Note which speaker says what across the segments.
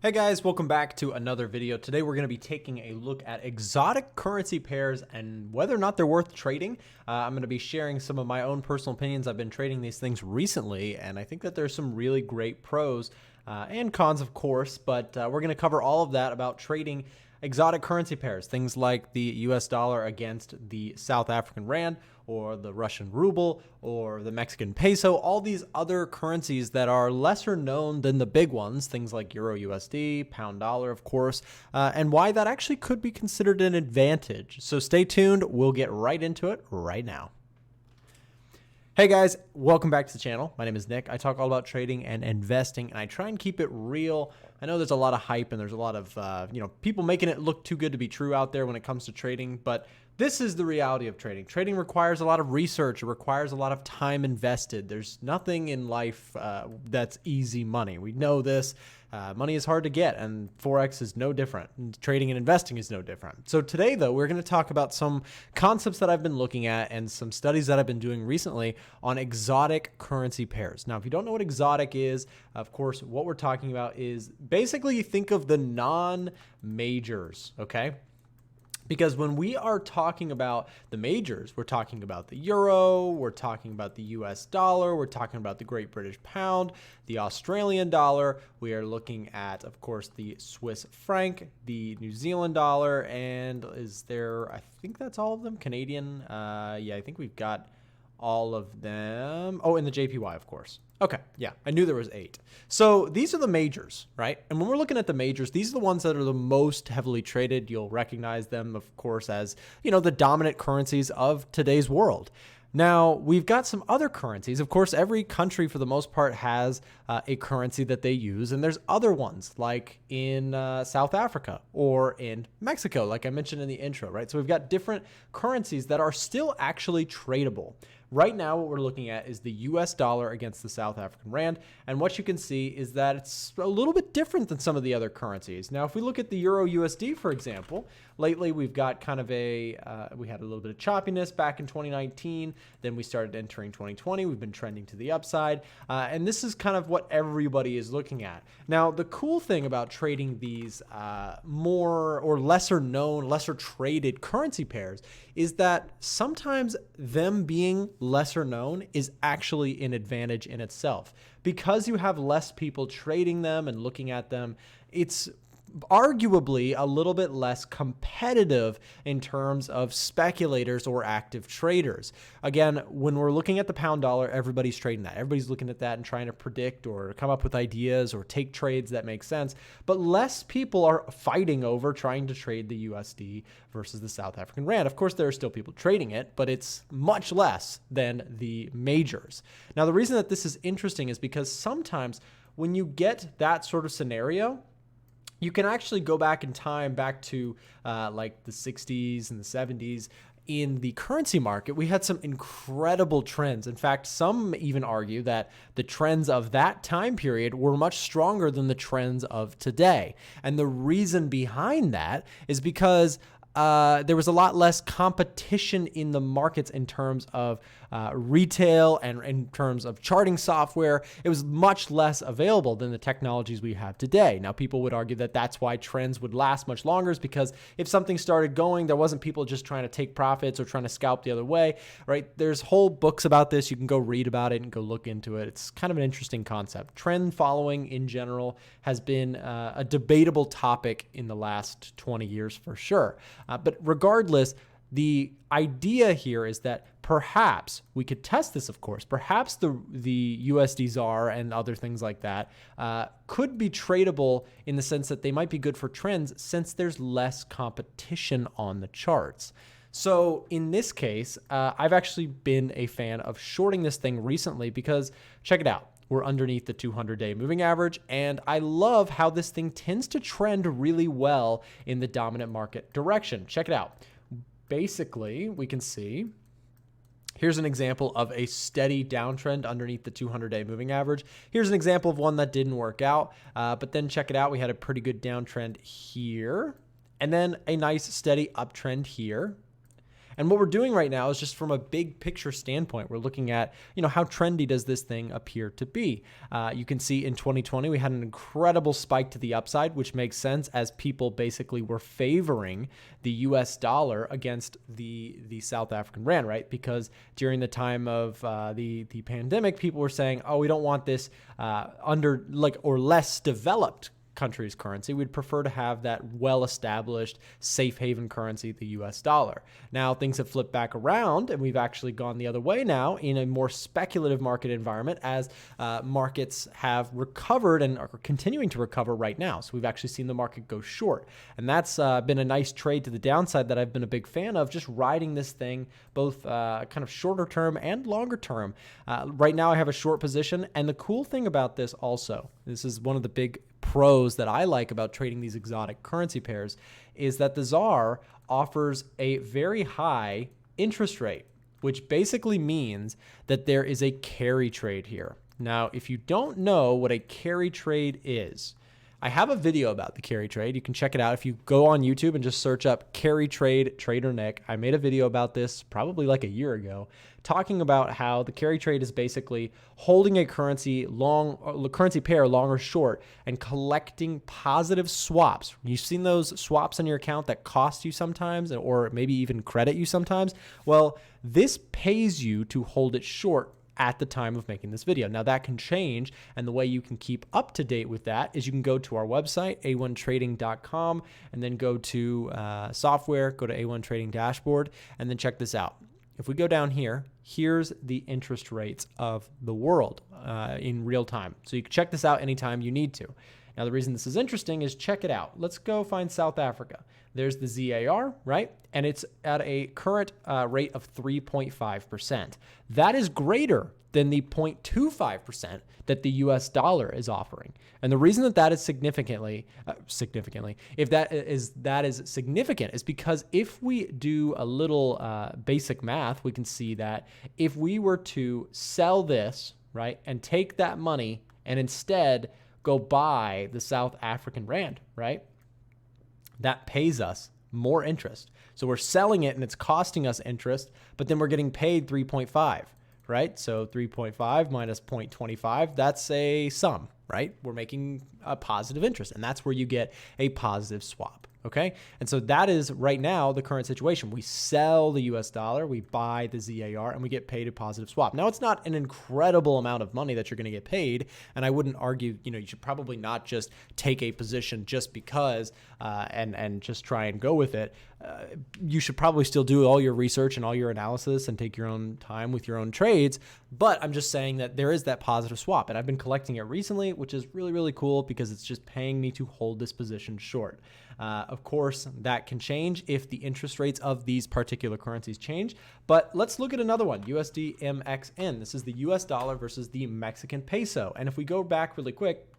Speaker 1: Hey guys, welcome back to another video. Today we're going to be taking a look at exotic currency pairs and whether or not they're worth trading. I'm going to be sharing some of my own personal opinions. I've been trading these things recently, and I think that there's some really great pros and cons, of course, but we're going to cover all of that about trading exotic currency pairs, things like the US dollar against the South African rand or the Russian ruble or the Mexican peso, all these other currencies that are lesser known than the big ones, things like Euro USD, pound dollar, of course, and why that actually could be considered an advantage. So stay tuned. We'll get right into it right now. Hey guys, welcome back to the channel. My name is Nick. I talk all about trading and investing, and I try and keep it real. I know there's a lot of hype and there's a lot of people making it look too good to be true out there when it comes to trading, but this is the reality of trading. Trading requires a lot of research. It requires a lot of time invested. There's nothing in life that's easy money. We know this. Money is hard to get, and Forex is no different. And trading and investing is no different. So today, though, we're going to talk about some concepts that I've been looking at and some studies that I've been doing recently on exotic currency pairs. Now, if you don't know what exotic is, of course, what we're talking about is basically you think of the non-majors, okay? Because when we are talking about the majors, we're talking about the euro, we're talking about the US dollar, we're talking about the Great British pound, the Australian dollar, we are looking at, of course, the Swiss franc, the New Zealand dollar, and is there, I think that's all of them, Canadian, yeah, I think we've got all of them. Oh, and the JPY, of course. Okay, yeah, I knew there was 8. So these are the majors, right? And when we're looking at the majors, these are the ones that are the most heavily traded. You'll recognize them, of course, as, the dominant currencies of today's world. Now, we've got some other currencies. Of course, every country, for the most part, has a currency that they use. And there's other ones, like in South Africa or in Mexico, like I mentioned in the intro, right? So we've got different currencies that are still actually tradable. Right now, what we're looking at is the US dollar against the South African rand. And what you can see is that it's a little bit different than some of the other currencies. Now, if we look at the Euro USD, for example, lately we've got kind of we had a little bit of choppiness back in 2019. Then we started entering 2020. We've been trending to the upside. And this is kind of what everybody is looking at. Now, the cool thing about trading these more or lesser known, lesser traded currency pairs is that sometimes them being lesser known is actually an advantage in itself. Because you have less people trading them and looking at them, it's arguably a little bit less competitive in terms of speculators or active traders. Again, when we're looking at the pound dollar, everybody's trading that. Everybody's looking at that and trying to predict or come up with ideas or take trades that make sense. But less people are fighting over trying to trade the USD versus the South African rand. Of course, there are still people trading it, but it's much less than the majors. Now, the reason that this is interesting is because sometimes when you get that sort of scenario, you can actually go back in time, back to like the 60s and the 70s. In the currency market, we had some incredible trends. In fact, some even argue that the trends of that time period were much stronger than the trends of today. And the reason behind that is because there was a lot less competition in the markets in terms of retail and in terms of charting software. It was much less available than the technologies we have today. Now, people would argue that that's why trends would last much longer, is because if something started going, there wasn't people just trying to take profits or trying to scalp the other way, right? There's whole books about this. You can go read about it and go look into it. It's kind of an interesting concept. Trend following in general has been a debatable topic in the last 20 years for sure. But regardless, the idea here is that perhaps we could test this, of course. Perhaps the USDZAR and other things like that could be tradable in the sense that they might be good for trends since there's less competition on the charts. So in this case, I've actually been a fan of shorting this thing recently because, check it out. We're underneath the 200-day moving average, and I love how this thing tends to trend really well in the dominant market direction. Check it out. Basically, we can see, here's an example of a steady downtrend underneath the 200-day moving average. Here's an example of one that didn't work out, but then check it out. We had a pretty good downtrend here, and then a nice steady uptrend here. And what we're doing right now is just from a big picture standpoint, we're looking at, how trendy does this thing appear to be? You can see in 2020, we had an incredible spike to the upside, which makes sense as people basically were favoring the US dollar against the South African rand, right? Because during the time of the pandemic, people were saying, oh, we don't want this under or less developed country's currency. We'd prefer to have that well-established safe haven currency, the US dollar. Now things have flipped back around and we've actually gone the other way now in a more speculative market environment as markets have recovered and are continuing to recover right now. So we've actually seen the market go short. And that's been a nice trade to the downside that I've been a big fan of, just riding this thing both kind of shorter term and longer term. Right now I have a short position. And the cool thing about this also, this is one of the big pros that I like about trading these exotic currency pairs, is that the ZAR offers a very high interest rate, which basically means that there is a carry trade here. Now, if you don't know what a carry trade is, I have a video about the carry trade. You can check it out if you go on YouTube and just search up carry trade Trader Nick. I made a video about this probably like a year ago, talking about how the carry trade is basically holding a currency pair long or short and collecting positive swaps. You've seen those swaps in your account that cost you sometimes or maybe even credit you sometimes. Well, this pays you to hold it short at the time of making this video. Now that can change, and the way you can keep up to date with that is you can go to our website, a1trading.com, and then go to software, go to A1 Trading Dashboard, and then check this out. If we go down here, here's the interest rates of the world in real time. So you can check this out anytime you need to. Now, the reason this is interesting is check it out. Let's go find South Africa. There's the ZAR, right? And it's at a current rate of 3.5%. That is greater than the 0.25% that the US dollar is offering. And the reason that is significant is because if we do a little basic math, we can see that if we were to sell this, right, and take that money and instead go buy the South African rand, right, that pays us more interest. So we're selling it and it's costing us interest, but then we're getting paid 3.5, right? So 3.5 minus 0.25, that's a sum, right? We're making a positive interest, and that's where you get a positive swap. Okay. And so that is right now the current situation. We sell the US dollar, we buy the ZAR, and we get paid a positive swap. Now, it's not an incredible amount of money that you're going to get paid. And I wouldn't argue, you should probably not just take a position just because and just try and go with it. You should probably still do all your research and all your analysis and take your own time with your own trades. But I'm just saying that there is that positive swap. And I've been collecting it recently, which is really, really cool because it's just paying me to hold this position short. Of course, that can change if the interest rates of these particular currencies change. But let's look at another one, USDMXN. This is the US dollar versus the Mexican peso. And if we go back really quick,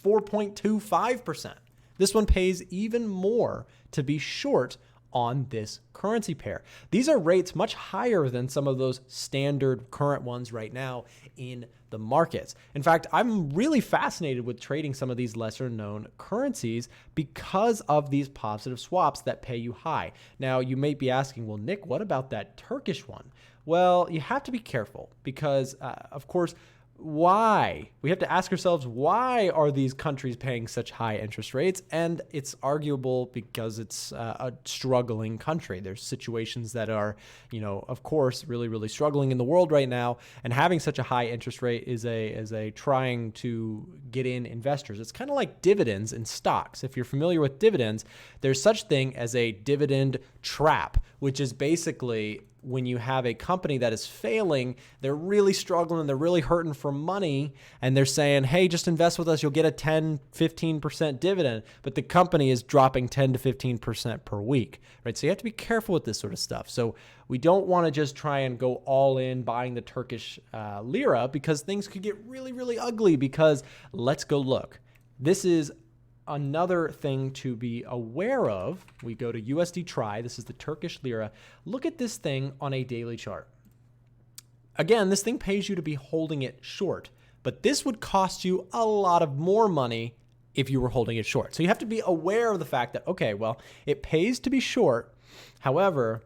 Speaker 1: 4.25%. This one pays even more to be short on this currency pair. These are rates much higher than some of those standard current ones right now in the markets. In fact, I'm really fascinated with trading some of these lesser known currencies because of these positive swaps that pay you high. Now, you may be asking, well, Nick, what about that Turkish one? Well, you have to be careful because, of course, why? We have to ask ourselves, why are these countries paying such high interest rates? And it's arguable because it's a struggling country. There's situations that are, of course, really, really struggling in the world right now. And having such a high interest rate is a trying to get in investors. It's kind of like dividends in stocks. If you're familiar with dividends, there's such thing as a dividend trap, which is basically when you have a company that is failing, they're really struggling, they're really hurting for money, and they're saying, hey, just invest with us, you'll get a 10, 15% dividend, but the company is dropping 10 to 15% per week, right? So you have to be careful with this sort of stuff. So we don't want to just try and go all in buying the Turkish lira because things could get really, really ugly because let's go look. This is another thing to be aware of. We go to USDTRY. This is the Turkish lira. Look at this thing on a daily chart. Again, this thing pays you to be holding it short, but this would cost you a lot of more money if you were holding it short. So you have to be aware of the fact that, okay, well, it pays to be short. However,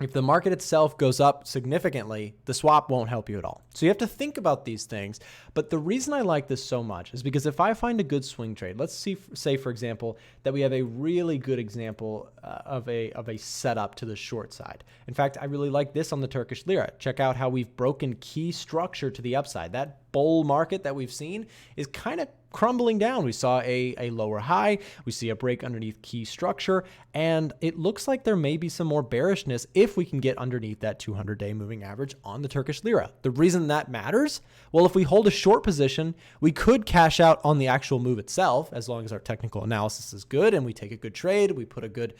Speaker 1: If the market itself goes up significantly, the swap won't help you at all. So you have to think about these things. But the reason I like this so much is because if I find a good swing trade, let's say for example, that we have a really good example of a setup to the short side. In fact, I really like this on the Turkish lira. Check out how we've broken key structure to the upside. That bull market that we've seen is kind of crumbling down. We saw a lower high, we see a break underneath key structure, and it looks like there may be some more bearishness if we can get underneath that 200-day moving average on the Turkish lira. The reason that matters, well, if we hold a short position, we could cash out on the actual move itself, as long as our technical analysis is good and we take a good trade, we put a good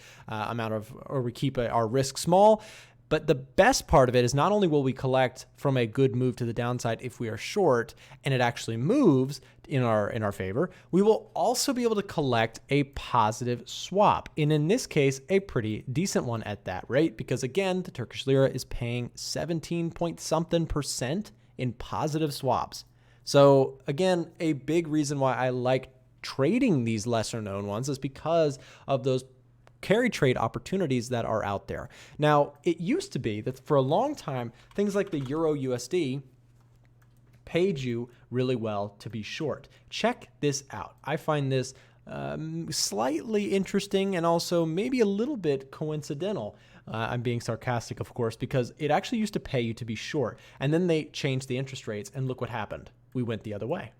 Speaker 1: we keep our risk small. But the best part of it is not only will we collect from a good move to the downside if we are short and it actually moves in our favor, we will also be able to collect a positive swap. And in this case, a pretty decent one at that rate, because again, the Turkish lira is paying 17-point-something% in positive swaps. So again, a big reason why I like trading these lesser known ones is because of those carry trade opportunities that are out there. Now, it used to be that for a long time, things like the Euro USD paid you really well to be short. Check this out. I find this slightly interesting and also maybe a little bit coincidental. I'm being sarcastic, of course, because it actually used to pay you to be short. And then they changed the interest rates, and look what happened. We went the other way.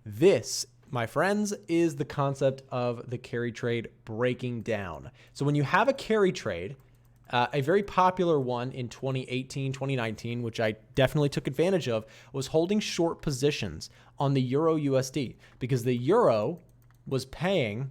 Speaker 1: This, my friends, is the concept of the carry trade breaking down. So when you have a carry trade, a very popular one in 2018, 2019, which I definitely took advantage of, was holding short positions on the Euro USD, because the Euro was paying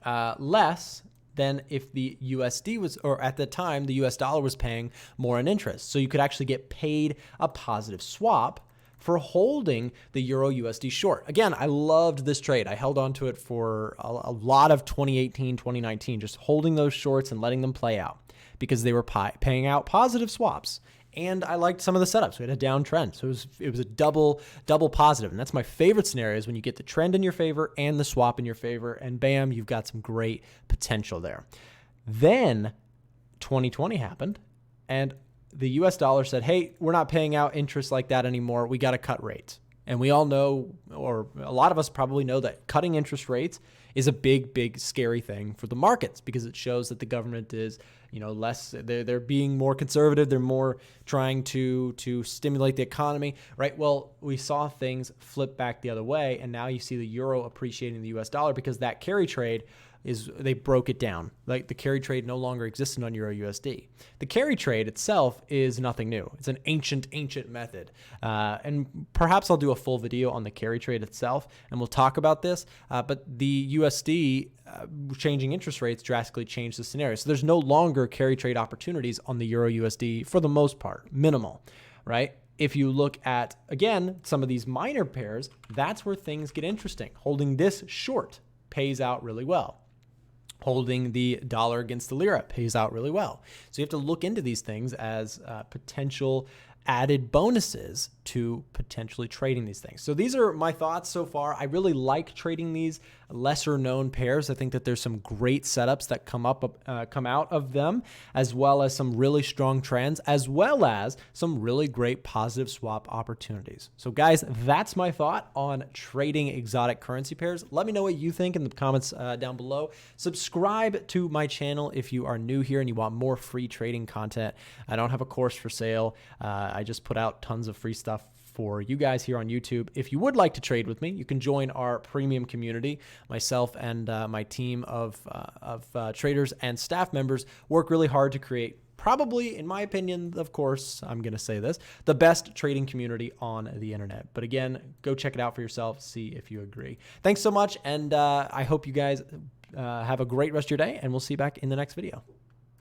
Speaker 1: less than if the USD was, or at the time, the US dollar was paying more in interest. So you could actually get paid a positive swap for holding the Euro USD short. Again, I loved this trade. I held on to it for a lot of 2018, 2019, just holding those shorts and letting them play out because they were paying out positive swaps. And I liked some of the setups. We had a downtrend. So it was a double positive. And that's my favorite scenario, is when you get the trend in your favor and the swap in your favor, and bam, you've got some great potential there. Then 2020 happened, and the US dollar said, hey, we're not paying out interest like that anymore. We got to cut rates. And we all know, or a lot of us probably know, that cutting interest rates is a big, scary thing for the markets, because it shows that the government is, less, they're being more conservative. They're more trying to stimulate the economy, right? Well, we saw things flip back the other way, and now you see the euro appreciating the US dollar because that carry trade they broke it down. Like, the carry trade no longer existed on Euro USD. The carry trade itself is nothing new. It's an ancient method. And perhaps I'll do a full video on the carry trade itself, and we'll talk about this. But the USD changing interest rates drastically changed the scenario. So there's no longer carry trade opportunities on the Euro USD for the most part, minimal, right? If you look at, again, some of these minor pairs, that's where things get interesting. Holding this short pays out really well. Holding the dollar against the lira pays out really well. So you have to look into these things as potential added bonuses to potentially trading these things. So these are my thoughts so far. I really like trading these lesser known pairs. I think that there's some great setups that come out of them, as well as some really strong trends, as well as some really great positive swap opportunities. So guys, that's my thought on trading exotic currency pairs. Let me know what you think in the comments down below. Subscribe to my channel if you are new here and you want more free trading content. I don't have a course for sale. I just put out tons of free stuff for you guys here on YouTube. If you would like to trade with me, you can join our premium community. Myself and my team of traders and staff members work really hard to create, probably, in my opinion, of course, I'm going to say this, the best trading community on the internet. But again, go check it out for yourself, see if you agree. Thanks so much, and I hope you guys have a great rest of your day, and we'll see you back in the next video.